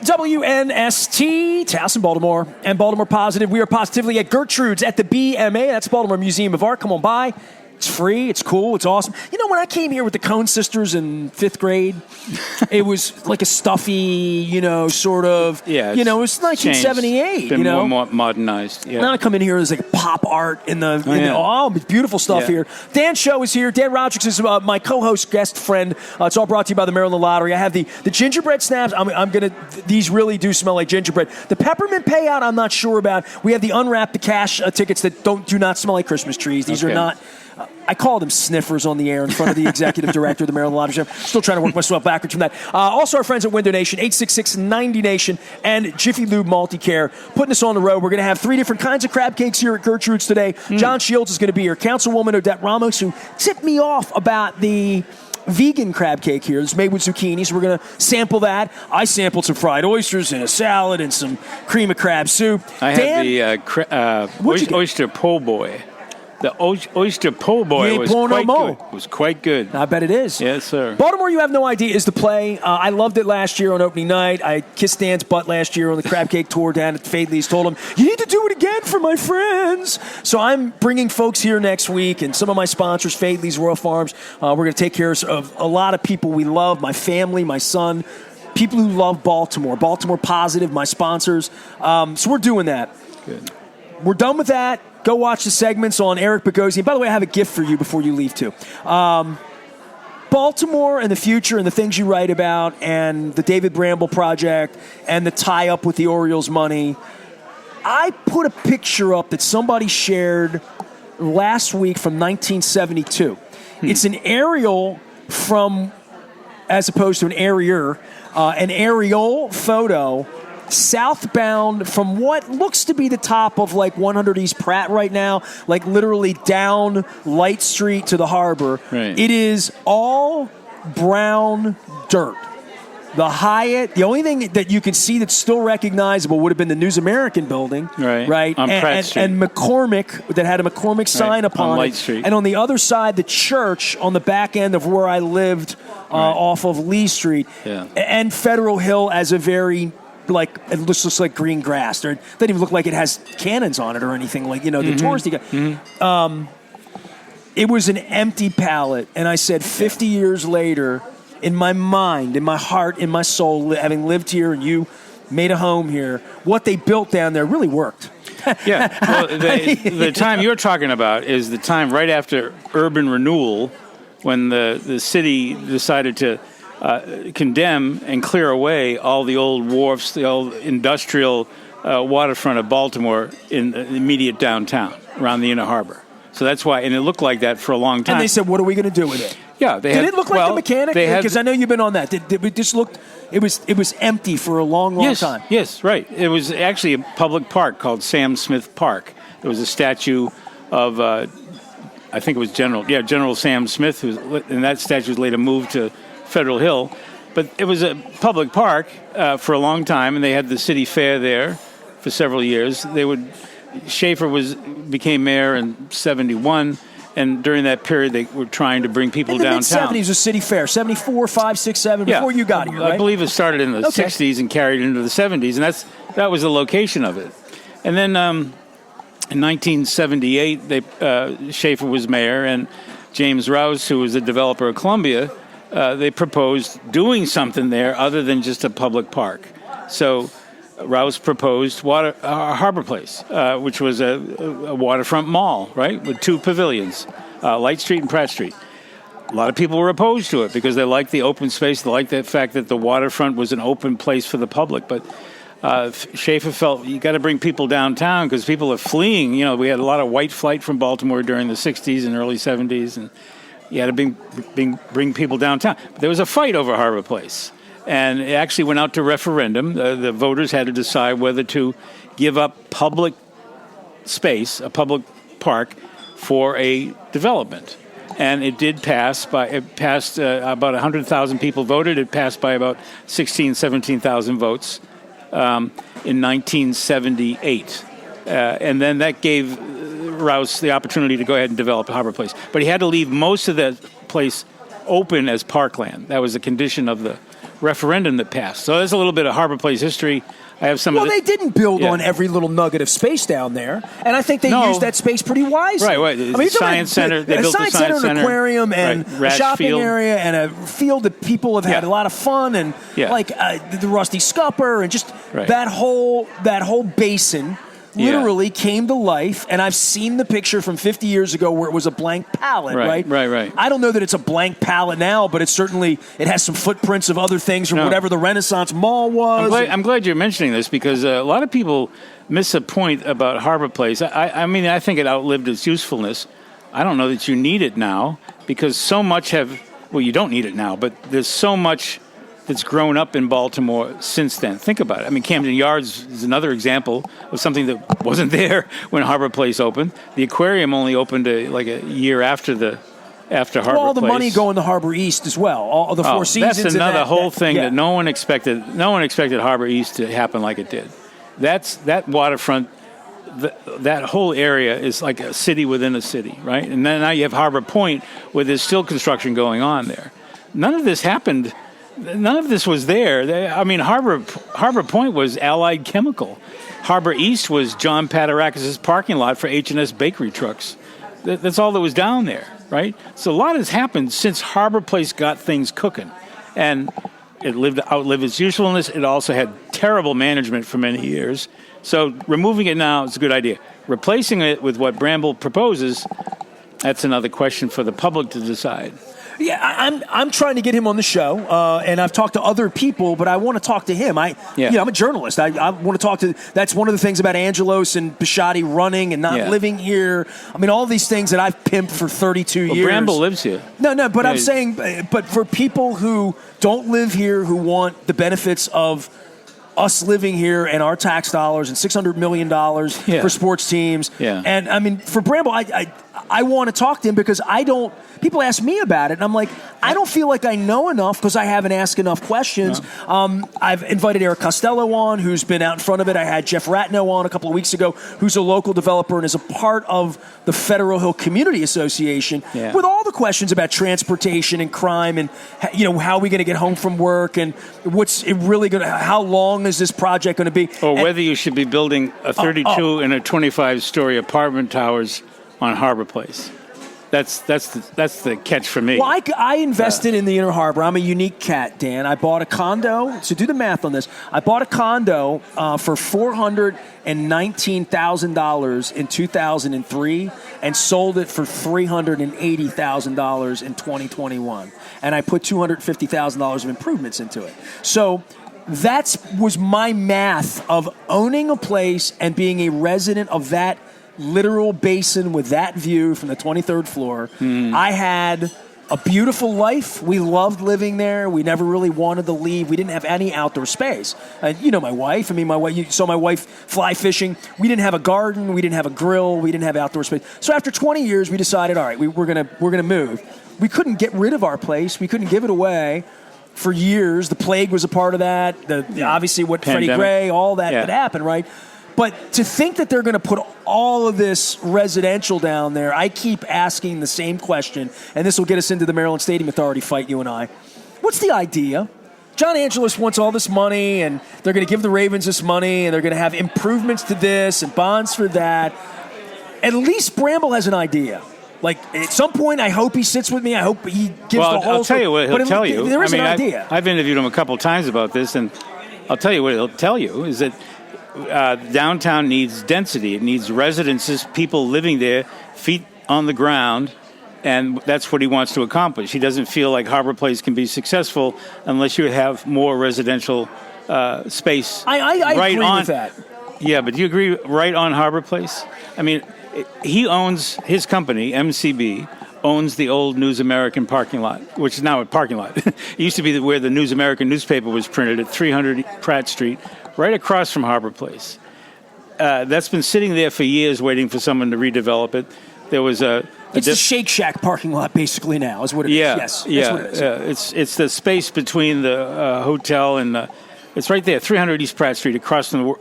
WNST, Towson, Baltimore, and Baltimore Positive. We are positively at Gertrude's at the BMA. That's Baltimore Museum of Art. Come on by. It's free. It's cool. It's awesome. You know, when I came here with the Coen sisters in 5th grade, it was like a stuffy, sort of, it was 1978. Changed. Been more modernized. Yeah. Now I come in here, there's like pop art in the beautiful stuff here. Dan Show is here. Dan Rodricks is my co-host, guest friend. It's all brought to you by the Maryland Lottery. I have the gingerbread snaps. These really do smell like gingerbread. The peppermint payout, I'm not sure about. We have the unwrapped the cash tickets that do not smell like Christmas trees. These are not. I call them sniffers on the air in front of the executive director of the Maryland Lottery. Still trying to work myself backwards from that. Also, our friends at Window Nation, 866-90Nation, and Jiffy Lube Multicare, putting us on the road. We're going to have 3 different kinds of crab cakes here at Gertrude's today. John Shields is going to be here. Councilwoman Odette Ramos, who tipped me off about the vegan crab cake here. It's made with zucchini, so we're going to sample that. I sampled some fried oysters and a salad and some cream of crab soup. I had the oyster po' boy. The oyster po' boy was quite good. I bet it is. Yes, sir. Baltimore, you have no idea, is the play. I loved it last year on opening night. I kissed Dan's butt last year on the crab cake tour down at Fadley's. Told him, you need to do it again for my friends. So I'm bringing folks here next week, and some of my sponsors, Fadley's, Royal Farms. We're going to take care of a lot of people we love, my family, my son, people who love Baltimore. Baltimore Positive, my sponsors. So we're doing that. Good. We're done with that. Go watch the segments on Eric Bogosian. By the way, I have a gift for you before you leave, too. Baltimore and the future and the things you write about and the David Bramble project and the tie-up with the Orioles money. I put a picture up that somebody shared last week from 1972. It's an aerial as opposed to an aerial photo southbound from what looks to be the top of like 100 East Pratt right now, like literally down Light Street to the harbor. Right. It is all brown dirt. The Hyatt, the only thing that you can see that's still recognizable would have been the News American building. Right. On Pratt Street. And McCormick, that had a McCormick sign upon on it. Light Street. And on the other side, the church on the back end of where I lived off of Lee Street. Yeah. And Federal Hill as a very, it looks like green grass. It doesn't even look like it has cannons on it or anything the touristy guy. It was an empty pallet. And I said 50 years later, in my mind, in my heart, in my soul, having lived here and you made a home here, what they built down there really worked. Yeah. Well, the time you're talking about is the time right after urban renewal when the city decided to condemn and clear away all the old wharfs, the old industrial waterfront of Baltimore in the immediate downtown around the Inner Harbor. So that's why, and it looked like that for a long time. And they said, what are we going to do with it? Yeah, did it look like the Mechanic? Because I know you've been on that. Did it just look? It was empty for a long time. Yes, right. It was actually a public park called Sam Smith Park. There was a statue of, I think it was General Sam Smith, and that statue was later moved to Federal Hill. But it was a public park for a long time, and they had the city fair there for several years. Schaefer became mayor in 1971. And during that period, they were trying to bring people downtown. In the mid-'70s was City Fair, 74, 5, 6, 7, before you got here, right? I believe it started in the 60s and carried into the 70s, and that was the location of it. And then in 1978, Schaefer was mayor, and James Rouse, who was the developer of Columbia, they proposed doing something there other than just a public park. So Rouse proposed Harborplace, which was a waterfront mall, right, with 2 pavilions, Light Street and Pratt Street. A lot of people were opposed to it because they liked the open space. They liked the fact that the waterfront was an open place for the public. But Schaefer felt you got to bring people downtown because people are fleeing. We had a lot of white flight from Baltimore during the 60s and early 70s, and you had to bring people downtown. But there was a fight over Harborplace. And it actually went out to referendum. The voters had to decide whether to give up public space, a public park, for a development. And it did pass. About 100,000 people voted. It passed by about 17,000 votes in 1978. And then that gave Rouse the opportunity to go ahead and develop Harborplace. But he had to leave most of that place open as parkland. That was a condition of the referendum that passed. So there's a little bit of Harbor Place history. I have some. Well, they didn't build on every little nugget of space down there, and I think they used that space pretty wisely. Right. The Science Center. They built the Science Center, an aquarium, and a shopping field. Area, and a field that people have had a lot of fun, and the Rusty Scupper, and just that whole basin. Literally came to life, and I've seen the picture from 50 years ago where it was a blank palette, right? Right. I don't know that it's a blank palette now, but it has some footprints of other things from whatever the Renaissance Mall was. I'm glad you're mentioning this because a lot of people miss a point about Harbor Place. I mean, I think it outlived its usefulness. I don't know that you need it now because so much you don't need it now, but there's so much that's grown up in Baltimore since then. Think about it. I mean, Camden Yards is another example of something that wasn't there when Harbor Place opened. The aquarium only opened like a year after Harbor Place. All the money going to Harbor East as well. All the Four Seasons. That's another whole thing that no one expected. No one expected Harbor East to happen like it did. That waterfront. That whole area is like a city within a city, right? And then now you have Harbor Point, where there's still construction going on there. None of this happened. None of this was there. I mean, Harbor Point was Allied Chemical. Harbor East was John Padarakis' parking lot for H&S bakery trucks. That's all that was down there, right? So a lot has happened since Harbor Place got things cooking. And it outlived its usefulness. It also had terrible management for many years. So removing it now is a good idea. Replacing it with what Bramble proposes, that's another question for the public to decide. Yeah, I'm trying to get him on the show, and I've talked to other people, but I want to talk to him. I'm a journalist. I want to talk to. That's one of the things about Angelos and Bisciotti running and not living here. I mean, all these things that I've pimped for 32 years. Bramble lives here. No, but I'm saying, but for people who don't live here, who want the benefits of us living here and our tax dollars and $600 million for sports teams. Yeah. And I mean, for Bramble, I want to talk to him because people ask me about it, and I'm like, I don't feel like I know enough because I haven't asked enough questions. No. I've invited Eric Costello on, who's been out in front of it. I had Jeff Ratno on a couple of weeks ago, who's a local developer and is a part of the Federal Hill Community Association, with all the questions about transportation and crime and, how are we going to get home from work and what's it really going to, how long is this project going to be? Or whether you should be building a 32 and a 25-story apartment towers on Harbor Place. That's the catch for me. Well, I invested in the Inner Harbor. I'm a unique cat, Dan. I bought a condo. So do the math on this. I bought a condo for $419,000 in 2003 and sold it for $380,000 in 2021. And I put $250,000 of improvements into it. So that was my math of owning a place and being a resident of that literal basin with that view from the 23rd floor. I had a beautiful life. We loved living there. We never really wanted to leave. We didn't have any outdoor space. My wife. You saw my wife fly fishing. We didn't have a garden. We didn't have a grill. We didn't have outdoor space. So after 20 years, we decided, all right, we're gonna move. We couldn't get rid of our place. We couldn't give it away. For years, the plague was a part of that. Obviously, what Pandemic. Freddie Gray, all that happened, right? But to think that they're going to put all of this residential down there, I keep asking the same question, and this will get us into the Maryland Stadium Authority fight, you and I. What's the idea? John Angelos wants all this money, and they're going to give the Ravens this money, and they're going to have improvements to this and bonds for that. At least Bramble has an idea. Like, at some point, I hope he sits with me. I hope he gives the whole... I'll tell you what he'll tell you. There is an idea. I've interviewed him a couple times about this, and I'll tell you what he'll tell you is that downtown needs density. It needs residences, people living there, feet on the ground, and that's what he wants to accomplish. He doesn't feel like Harbor Place can be successful unless you have more residential space. I agree with that. Yeah, but do you agree right on Harbor Place? I mean, he owns, his company, MCB, owns the old News American parking lot, which is now a parking lot. It used to be where the News American newspaper was printed at 300 Pratt Street, right across from Harbor Place. That's been sitting there for years waiting for someone to redevelop it. There was it's the Shake Shack parking lot basically now is what it is. Yes, yeah, that's what it is. It's the space between the hotel and it's right there, 300 East Pratt Street, across from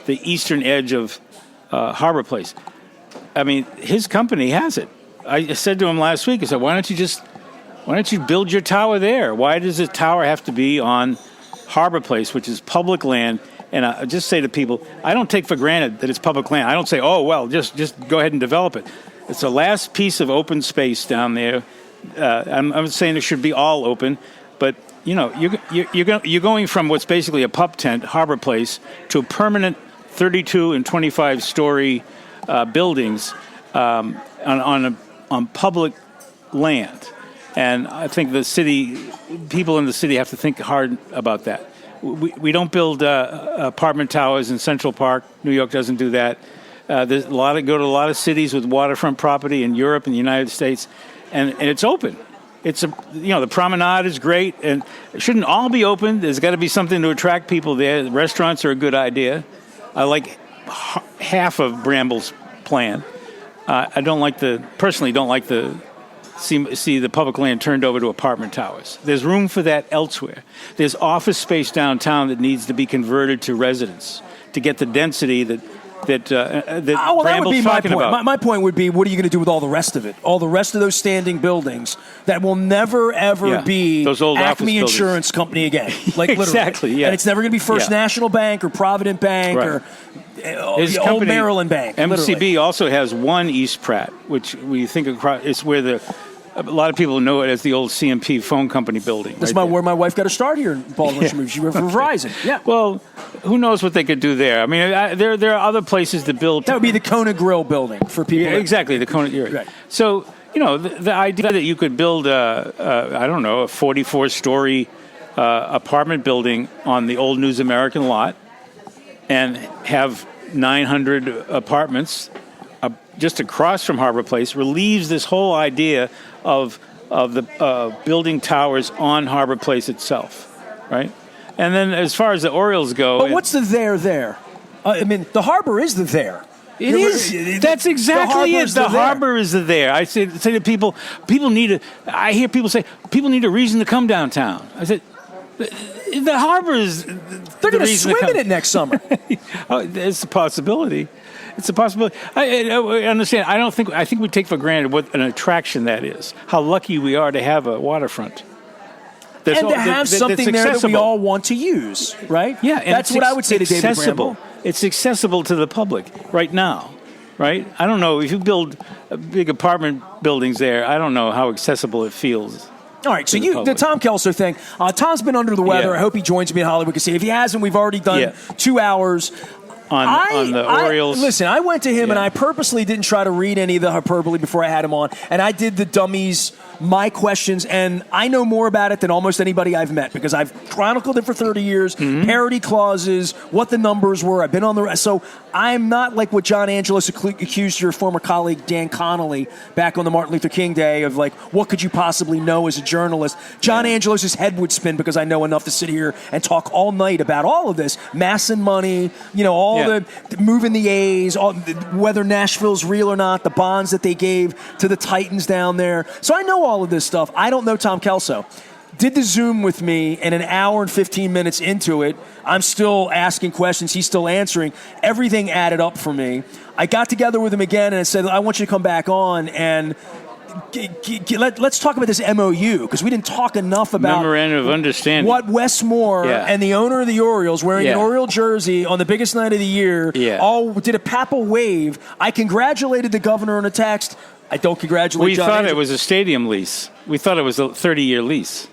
the eastern edge of Harbor Place. I mean, his company has it. I said to him last week, I said, why don't you just Why don't you build your tower there? Why does the tower have to be on Harborplace, which is public land? And I just say to people, I don't take for granted that it's public land. I don't say, oh, well, just go ahead and develop it. It's the last piece of open space down there. I'm saying it should be all open, but you're going from what's basically a pup tent, Harborplace, to a permanent 32 and 25 story buildings on public land. And I think people in the city have to think hard about that. We don't build apartment towers in Central Park. New York doesn't do that. There's go to a lot of cities with waterfront property in Europe and the United States, and it's open. The promenade is great, and it shouldn't all be open. There's got to be something to attract people there. The restaurants are a good idea. I like half of Bramble's plan. I personally don't like see the public land turned over to apartment towers. There's room for that elsewhere. There's office space downtown that needs to be converted to residence to get the density that that would be my point. About. My point would be, what are you going to do with all the rest of it? All the rest of those standing buildings that will never, ever be those old Acme Insurance Company again. Like exactly, literally. yeah. And it's never going to be First National Bank or Provident Bank or Old Maryland Bank. MCB literally. also has one East Pratt, which we think it's where a lot of people know it as the old CMP phone company building. That's where my wife got her start here in Baltimore. She moved. She went for Verizon. Yeah. Well, who knows what they could do there? I mean, there are other places to build. That would be the Kona Grill building for people. Yeah, exactly, the Kona. You're right. So, the idea that you could build a 44-story apartment building on the old News American lot and have 900 apartments just across from Harborplace relieves this whole idea of the building towers on Harborplace itself, right? And then as far as the Orioles go... But what's the there? I mean, the harbor is the there. It is. That's exactly it. The harbor is the there. I say to people I hear people say, people need a reason to come downtown. I said, the harbor is... They're going to swim in it next summer. It's a possibility. It's a possibility. I understand. I think we take for granted what an attraction that is. How lucky we are to have a waterfront. And to have something there that we all want to use, right? Yeah, and that's what I would say to David Bramble. It's accessible to the public right now, right? I don't know. If you build big apartment buildings there, I don't know how accessible it feels. All right, so the Tom Kelso thing. Tom's been under the weather. I hope he joins me in Hollywood Casino. If he hasn't, we've already done 2 hours. On the Orioles. Listen, I went to him and I purposely didn't try to read any of the hyperbole before I had him on. And I did the dummies, my questions, and I know more about it than almost anybody I've met because I've chronicled it for 30 years, parody clauses, what the numbers were. I've been on the... So I'm not like what John Angelos accused your former colleague Dan Connolly back on the Martin Luther King Day of like, what could you possibly know as a journalist? John Angelos' head would spin because I know enough to sit here and talk all night about all of this. Mass and money, all the moving the A's, whether Nashville's real or not, the bonds that they gave to the Titans down there. So I know all of this stuff. I don't know Tom Kelso. Did the Zoom with me, and an hour and 15 minutes into it, I'm still asking questions. He's still answering. Everything added up for me. I got together with him again, and I said, I want you to come back on and let's talk about this MOU, because we didn't talk enough about Memorandum of Understanding. What Wes Moore and the owner of the Orioles, wearing an Oriole jersey on the biggest night of the year, all did a papal wave. I congratulated the governor in a text. I don't congratulate John Angelos. It was a stadium lease. We thought it was a 30-year lease.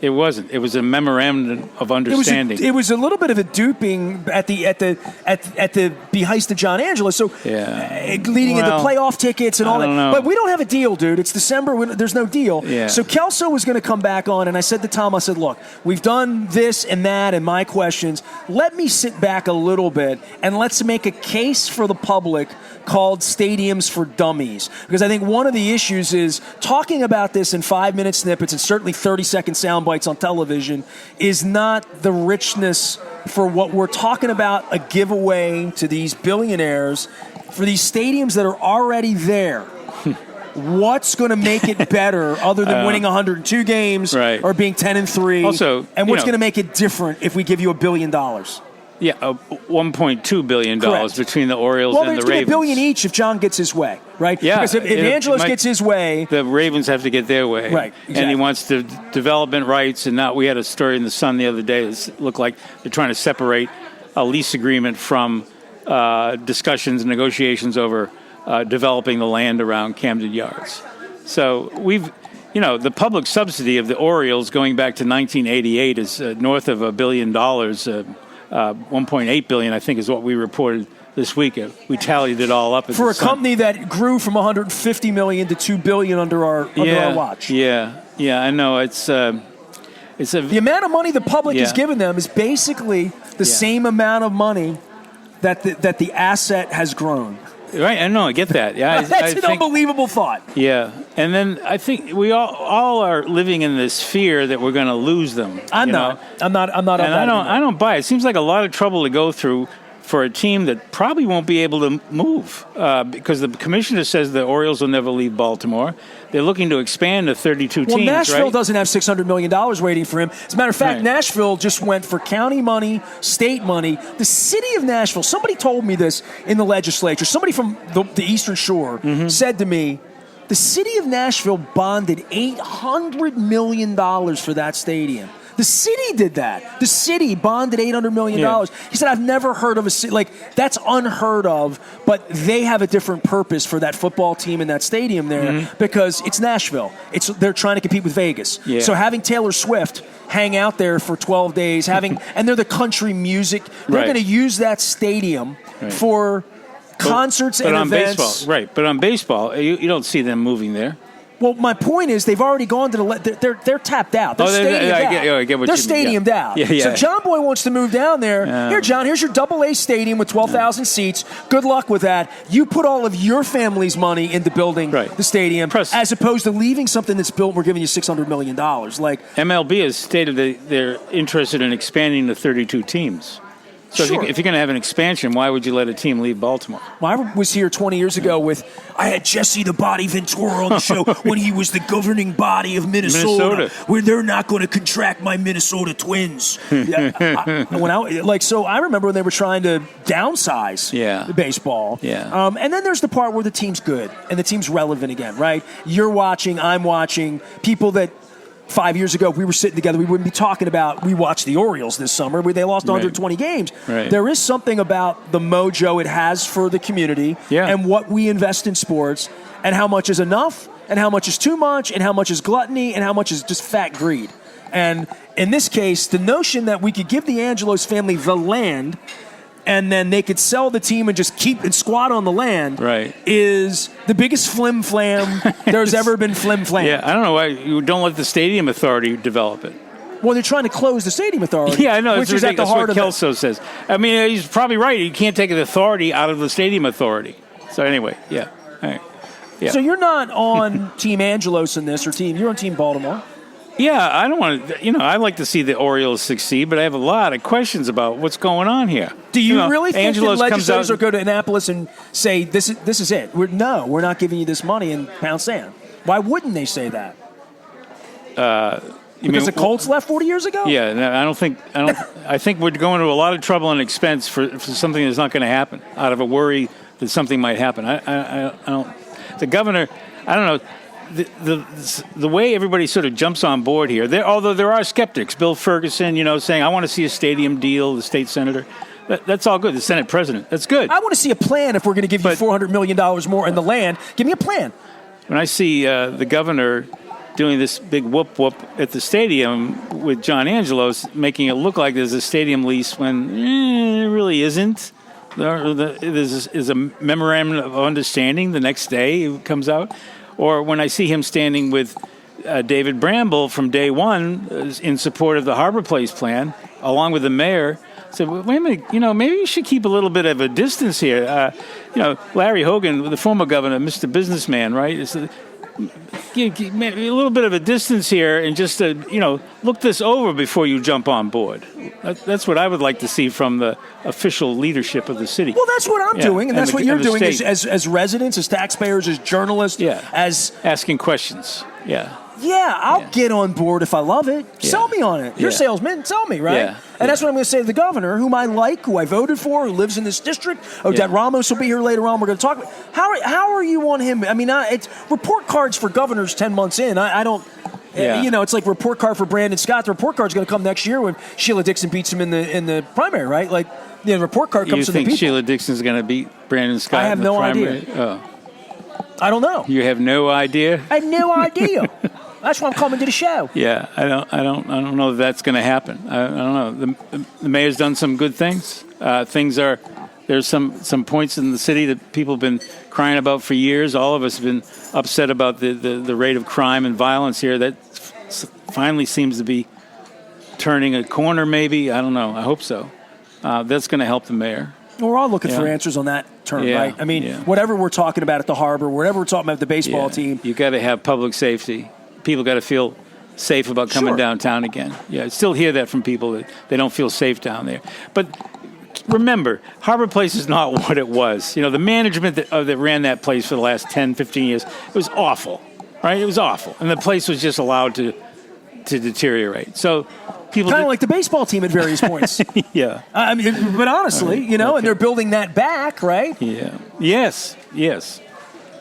It wasn't. It was a memorandum of understanding. It was a little bit of a duping at the behest of John Angelos. So leading into playoff tickets and all that. Know. But we don't have a deal, dude. It's December. There's no deal. Yeah. So Kelso was going to come back on, and I said to Tom, I said, look, we've done this and that and my questions. Let me sit back a little bit and let's make a case for the public called Stadiums for Dummies. Because I think one of the issues is talking about this in 5-minute snippets and certainly 30-second sound bites on television is not the richness for what we're talking about, a giveaway to these billionaires for these stadiums that are already there. What's going to make it better other than winning 102 games or being 10-3? Also, and what's going to make it different if we give you $1 billion? Yeah, $1.2 billion between the Orioles and the Ravens. Well, there's $1 billion each if John gets his way, right? Yeah. Because if Angelos gets his way... The Ravens have to get their way. Right, exactly. And he wants the development rights, and now we had a story in the Sun the other day that looked like they're trying to separate a lease agreement from discussions and negotiations over developing the land around Camden Yards. So the public subsidy of the Orioles going back to 1988 is north of $1 billion. 1.8 billion, I think, is what we reported this week. We tallied it all up for a company that grew from 150 million to 2 billion under our watch. Yeah, I know. It's the amount of money the public is giving them is basically the same amount of money that the asset has grown. Right, I know, I get that. Yeah, That's an unbelievable thought. Yeah, and then I think we all are living in this fear that we're going to lose them. I'm not. And I don't buy it. It seems like a lot of trouble to go through for a team that probably won't be able to move because the commissioner says the Orioles will never leave Baltimore. They're looking to expand to 32 teams, Nashville right? doesn't have $600 million waiting for him. As a matter of fact, Nashville just went for county money, state money. The city of Nashville, somebody told me this in the legislature. Somebody from the Eastern Shore said to me, the city of Nashville bonded $800 million for that stadium. The city did that. The city bonded $800 million. Yeah. He said, I've never heard of a city. Like, that's unheard of, but they have a different purpose for that football team in that stadium there because it's Nashville. They're trying to compete with Vegas. Yeah. So having Taylor Swift hang out there for 12 days, and they're the country music, they're going to use that stadium for concerts and events. Baseball, but on baseball, you don't see them moving there. Well, my point is they've already gone to they're tapped out. They're stadiumed out. Yeah. So John Boy wants to move down there. Here, John, here's your AA stadium with 12,000 seats. Good luck with that. You put all of your family's money into building the stadium as opposed to leaving something that's built, we're giving you $600 million. Like MLB has stated that they're interested in expanding to 32 teams. So if you're going to have an expansion, why would you let a team leave Baltimore? Well, I was here 20 years ago I had Jesse the Body Ventura on the show when he was the governing body of Minnesota. Where they're not going to contract my Minnesota Twins. I remember when they were trying to downsize baseball. Yeah. And then there's the part where the team's good and the team's relevant again, right? You're watching, I'm watching, people that 5 years ago, we were sitting together. We wouldn't be talking about, we watched the Orioles this summer where they lost 120 games. Right. There is something about the mojo it has for the community and what we invest in sports and how much is enough and how much is too much and how much is gluttony and how much is just fat greed. And in this case, the notion that we could give the Angelos family the land and then they could sell the team and just keep and squat on the land is the biggest flim-flam there's ever been flim-flam. Yeah, I don't know why you don't let the stadium authority develop it. Well, they're trying to close the stadium authority. Yeah, I know. Which is at the heart of it. That's what Kelso says. I mean, he's probably right. You can't take the authority out of the stadium authority. So anyway, all right. So you're not on Team Angelos in this, you're on Team Baltimore. Yeah, I don't want to, I like to see the Orioles succeed, but I have a lot of questions about what's going on here. Do you really think Angelos that legislators will go to Annapolis and say, this is it? We're not giving you this money in Pound Sand. Why wouldn't they say that? Because the Colts left 40 years ago? Yeah, I think we're going to a lot of trouble and expense for something that's not going to happen out of a worry that something might happen. I don't, the governor, I don't know. The way everybody sort of jumps on board here, although there are skeptics, Bill Ferguson, saying, I want to see a stadium deal, the state senator. That's all good. The Senate president, that's good. I want to see a plan if we're going to give you $400 million more in the land. Give me a plan. When I see the governor doing this big whoop-whoop at the stadium with John Angelos, making it look like there's a stadium lease when it really isn't. There's a memorandum of understanding the next day it comes out. Or when I see him standing with David Bramble from day one in support of the Harborplace plan, along with the mayor, I said, well, wait a minute, maybe you should keep a little bit of a distance here. Larry Hogan, the former governor, Mr. Businessman, right? It's a little bit of a distance here and just, look this over before you jump on board. That's what I would like to see from the official leadership of the city. Well, that's what I'm doing, and that's what you're doing as residents, as taxpayers, as journalists, as asking questions. Yeah. Yeah, I'll get on board if I love it. Sell me on it. You're a salesman. Sell me, right? Yeah. And that's what I'm going to say to the governor, whom I like, who I voted for, who lives in this district. Odette Ramos will be here later on. We're going to talk about how are you on him? I mean, it's report cards for governors 10 months in. I don't. You know, it's like report card for Brandon Scott. The report card's going to come next year when Sheila Dixon beats him in the primary, right? Like, the report card comes from the people. You think Sheila Dixon's going to beat Brandon Scott? I have no idea. Oh. I don't know. You have no idea? I have no idea. That's why I'm coming to the show. Yeah, I don't know if that's going to happen. I don't know. The mayor's done some good things. There's some points in the city that people have been crying about for years. All of us have been upset about the rate of crime and violence here. That finally seems to be turning a corner, maybe. I don't know. I hope so. That's going to help the mayor. Well, we're all looking for answers on that term, right? I mean, whatever we're talking about at the harbor, whatever we're talking about at the baseball team. You got to have public safety. People got to feel safe about coming downtown again. Yeah, I still hear that from people that they don't feel safe down there. But remember, Harbor Place is not what it was. You know, the management that ran that place for the last 10, 15 years, it was awful, right? It was awful. And the place was just allowed to deteriorate. So people kind of like the baseball team at various points. Yeah. I mean, but honestly, you know, and they're building that back, right? Yeah. Yes.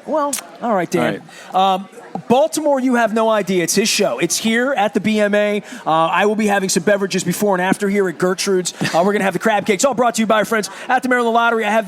Well, all right, Dan. All right. Baltimore, you have no idea. It's his show. It's here at the BMA. I will be having some beverages before and after here at Gertrude's. We're going to have the crab cakes, all brought to you by our friends at the Maryland Lottery. I have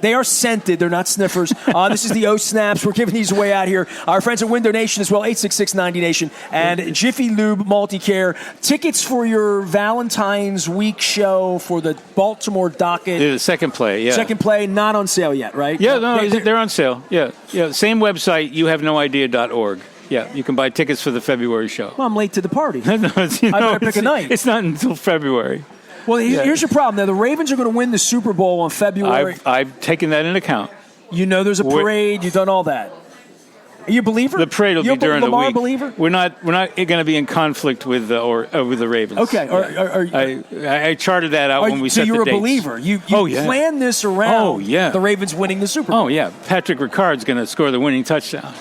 They are scented. They're not sniffers. This is the O Snaps. We're giving these away out here. Our friends at Window Nation as well, 866-90Nation. And Jiffy Lube Multi-Care. Tickets for your Valentine's Week show for the Baltimore docket. The second play, Second play, not on sale yet, right? Yeah, no, they're on sale. Yeah. Same website, youhavenoidea.org. Yeah, you can buy tickets for the February show. Well, I'm late to the party. I better pick a night. It's not until February. Well, here's your problem. Now, the Ravens are going to win the Super Bowl in February. I've taken that into account. You know there's a parade. You've done all that. Are you a believer? The parade will be during the week. Believer? We're not going to be in conflict with the Ravens. Okay. I charted that out when we set the dates. So you're a believer. You planned this around the Ravens winning the Super Bowl. Oh, yeah. Patrick Ricard's going to score the winning touchdown.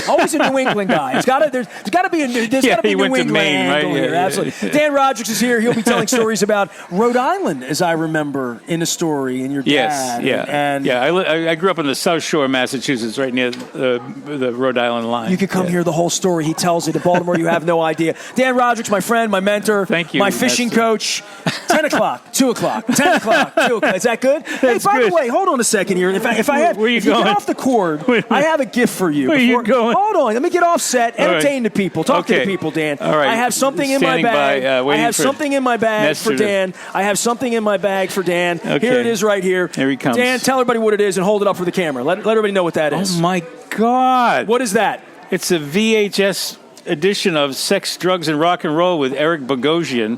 Always a New England guy. There's got to be a New England Maine, right? here. Absolutely. Dan Rodricks is here. He'll be telling stories about Rhode Island, as I remember in a story, and your dad. I grew up on the South Shore of Massachusetts, right near the Rhode Island line. You could come hear the whole story. He tells it. In Baltimore, you have no idea. Dan Rodricks, my friend, my mentor. Thank you. My fishing coach. 10 o'clock, 2 o'clock, 10 o'clock, 2 o'clock. Is that good? Hey, by the way, hold on a second here. If you get off the cord, I have a gift for you. Where are you going? Hold on. Let me get off set. Entertain the people. Talk to the people, Dan. All right. I have something in my bag. I have something in my bag for Dan. I have something in my bag for Dan. Okay. Here it is right here. Here he comes. Dan, tell everybody what it is and hold it up for the camera. Let everybody know what that is. Oh, my God. What is that? It's a VHS edition of Sex, Drugs, and Rock and Roll with Eric Bogosian,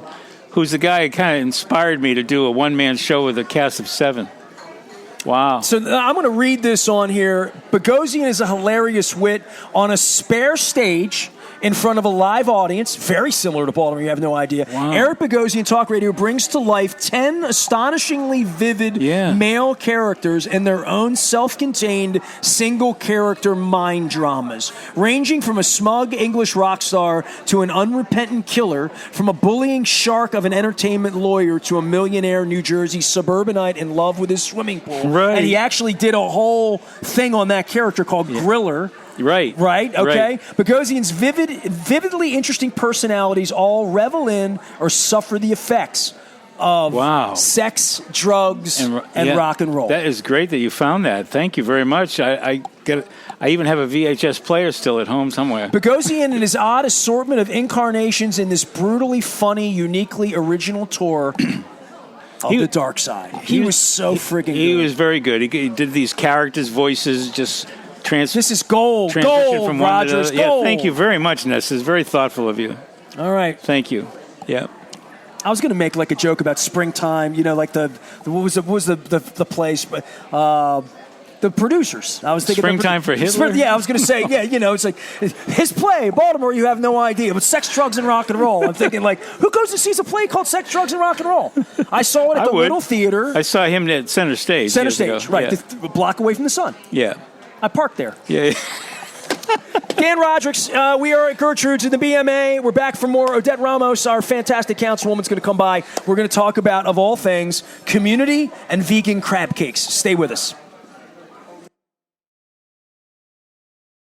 who's the guy who kind of inspired me to do a one-man show with a cast of 7. Wow. So I'm going to read this on here. Bogosian is a hilarious wit on a spare stage in front of a live audience, very similar to Baltimore, you have no idea. Wow. Eric Bogosian Talk Radio brings to life 10 astonishingly vivid male characters in their own self-contained single-character mind dramas, ranging from a smug English rock star to an unrepentant killer, from a bullying shark of an entertainment lawyer to a millionaire New Jersey suburbanite in love with his swimming pool. Right. And he actually did a whole thing on that character called Griller. Right. Okay. Right. Bogosian's vividly interesting personalities all revel in or suffer the effects of sex, drugs, and rock and roll. That is great that you found that. Thank you very much. I even have a VHS player still at home somewhere. Bogosian and his odd assortment of incarnations in this brutally funny, uniquely original tour of the dark side. He was so friggin' good. He was very good. He did these characters' voices just... This is gold. Gold, from Rogers. Gold. Yeah, thank you very much, Ness. It's very thoughtful of you. All right. Thank you. Yeah. I was going to make like a joke about springtime. You know, like what was the place? The Producers. I was thinking Springtime for Hitler. Yeah, I was going to say. Yeah, you know, it's like his play, Baltimore. You have no idea, but Sex, Drugs, and Rock and Roll. I'm thinking like, who goes and sees a play called Sex, Drugs, and Rock and Roll? I saw it at the Little Theater. I saw him at Center Stage. Center Stage, right? A block away from the sun. Yeah. I parked there. Yeah. Dan Rodricks, we are at Gertrude's in the BMA. We're back for more. Odette Ramos, our fantastic councilwoman, is going to come by. We're going to talk about, of all things, community and vegan crab cakes. Stay with us.